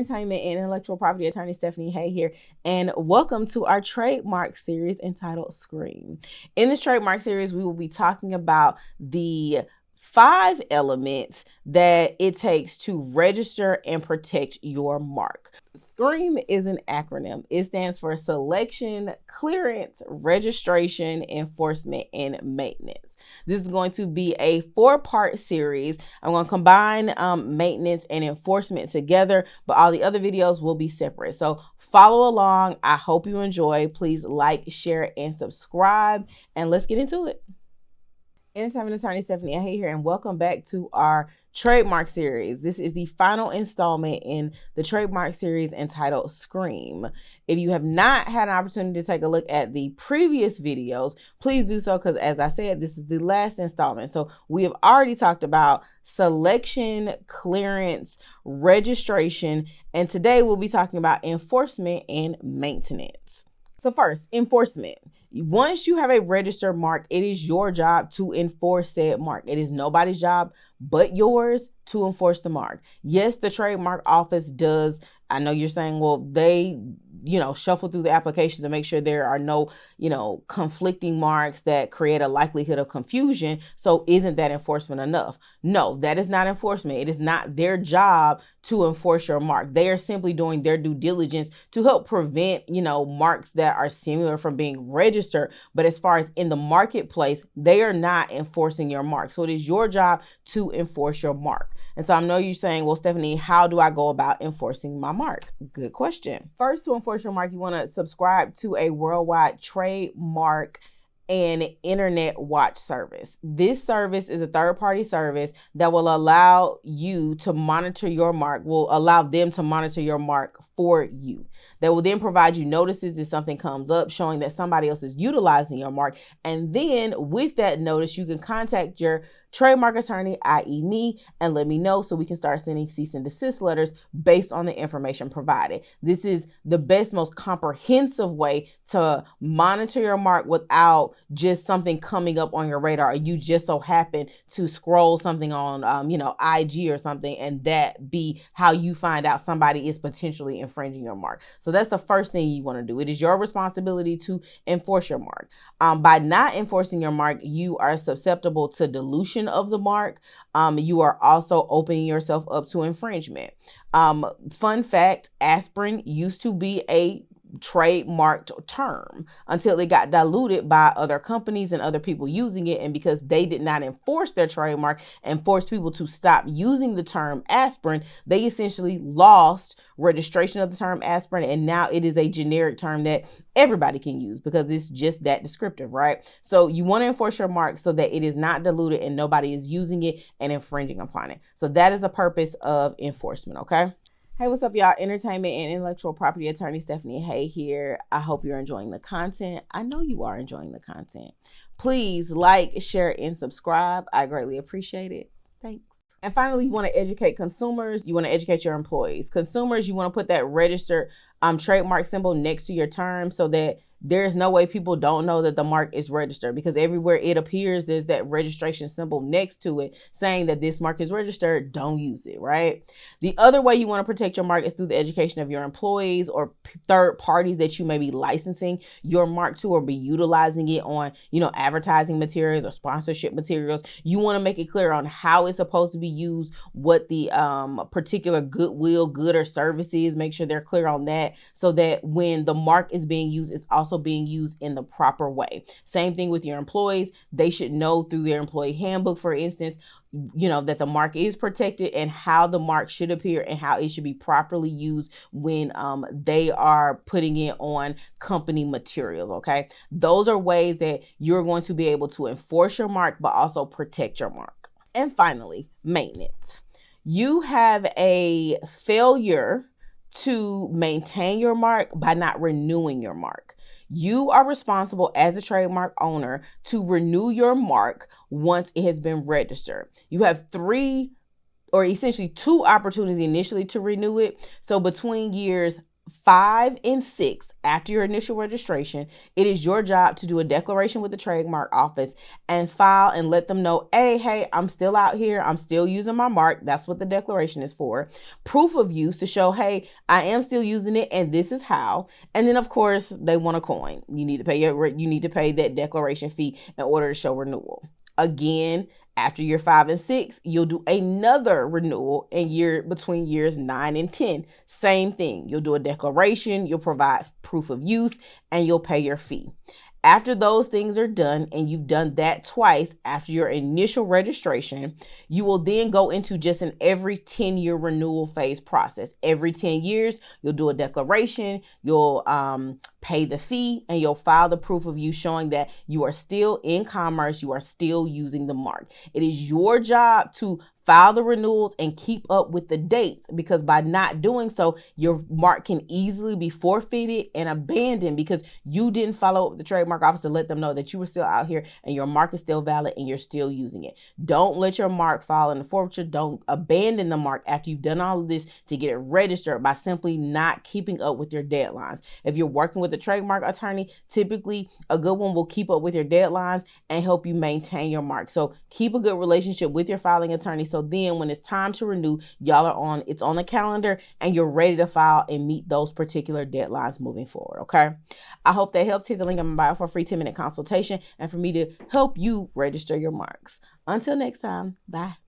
entertainment and intellectual property attorney Stephanie Hay here, and welcome to our trademark series entitled S.C.R.E.M. In this trademark series, we will be talking about the 5 elements that it takes to register and protect your mark. S.C.R.E.M is an acronym. It stands for Selection, Clearance, Registration, Enforcement, and Maintenance. This is going to be a 4-part series. I'm going to combine maintenance and enforcement together, but all the other videos will be separate. So follow along. I hope you enjoy. Please like, share, and subscribe, and let's get into it. Entertainment attorney Stephanie Hay here, and welcome back to our trademark series. This is the final installment in the trademark series entitled S.C.R.E.M. If you have not had an opportunity to take a look at the previous videos, please do so, because as I said, this is the last installment. So we have already talked about selection, clearance, registration, and today we'll be talking about enforcement and maintenance. So first, enforcement. Once you have a registered mark, it is your job to enforce said mark. It is nobody's job but yours to enforce the mark. Yes, the trademark office does. I know you're saying, well, they, shuffle through the applications to make sure there are no, conflicting marks that create a likelihood of confusion. So isn't that enforcement enough? No, that is not enforcement. It is not their job to enforce your mark. They are simply doing their due diligence to help prevent, marks that are similar from being registered. But as far as in the marketplace, they are not enforcing your mark. So it is your job to enforce your mark. And so I know you're saying, well, Stephanie, how do I go about enforcing my mark? Good question. First, to enforce your mark, you want to subscribe to a worldwide trademark and internet watch service. This service is a third-party service that will allow you to monitor your mark, will allow them to monitor your mark for you. They will then provide you notices if something comes up showing that somebody else is utilizing your mark. And then with that notice, you can contact your trademark attorney, i.e. me, and let me know so we can start sending cease and desist letters based on the information provided. This is the best, most comprehensive way to monitor your mark without just something coming up on your radar, or you just so happen to scroll something on, IG or something, and that be how you find out somebody is potentially infringing your mark. So that's the first thing you want to do. It is your responsibility to enforce your mark. By not enforcing your mark, you are susceptible to dilution of the mark. You are also opening yourself up to infringement. Fun fact, aspirin used to be a trademarked term until it got diluted by other companies and other people using it. And because they did not enforce their trademark and force people to stop using the term aspirin, they essentially lost registration of the term aspirin. And now it is a generic term that everybody can use because it's just that descriptive, right? So you want to enforce your mark so that it is not diluted and nobody is using it and infringing upon it. So that is the purpose of enforcement, okay? Hey, what's up, y'all? Entertainment and intellectual property attorney Stephanie Hay here. I hope you're enjoying the content. I know you are enjoying the content. Please like, share, and subscribe. I greatly appreciate it. Thanks. And finally, you want to educate consumers. You want to educate your employees. Consumers, you want to put that registered trademark symbol next to your term so that there's no way people don't know that the mark is registered, because everywhere it appears, there's that registration symbol next to it saying that this mark is registered. Don't use it, right? The other way you want to protect your mark is through the education of your employees or third parties that you may be licensing your mark to or be utilizing it on, advertising materials or sponsorship materials. You want to make it clear on how it's supposed to be used, what the particular goodwill, good or service is. Make sure they're clear on that so that when the mark is being used, it's also being used in the proper way. Same thing with your employees. They should know through their employee handbook, for instance, that the mark is protected and how the mark should appear and how it should be properly used when they are putting it on company materials. Okay. Those are ways that you're going to be able to enforce your mark, but also protect your mark. And finally, maintenance. You have a failure to maintain your mark by not renewing your mark. You are responsible as a trademark owner to renew your mark once it has been registered. You have 3 or essentially 2 opportunities initially to renew it. So between years 5 and 6, after your initial registration, it is your job to do a declaration with the trademark office and file and let them know, hey, I'm still out here. I'm still using my mark. That's what the declaration is for. Proof of use to show, hey, I am still using it and this is how. And then of course they want a coin. You need to pay that declaration fee in order to show renewal. Again, after year 5 and 6, you'll do another renewal between years 9 and 10. Same thing. You'll do a declaration, you'll provide proof of use, and you'll pay your fee. After those things are done, and you've done that twice after your initial registration, you will then go into just an every 10-year renewal phase process. Every 10 years, you'll do a declaration, you'll pay the fee, and you'll file the proof of use showing that you are still in commerce, you are still using the mark. It is your job to file the renewals and keep up with the dates, because by not doing so, your mark can easily be forfeited and abandoned because you didn't follow up with the trademark office to let them know that you were still out here and your mark is still valid and you're still using it. Don't let your mark fall in the forfeiture. Don't abandon the mark after you've done all of this to get it registered by simply not keeping up with your deadlines. If you're working with a trademark attorney, typically a good one will keep up with your deadlines and help you maintain your mark. So keep a good relationship with your filing attorney. So then when it's time to renew, it's on the calendar and you're ready to file and meet those particular deadlines moving forward. Okay. I hope that helps. Hit the link in my bio for a free 10-minute consultation and for me to help you register your marks. Until next time, bye.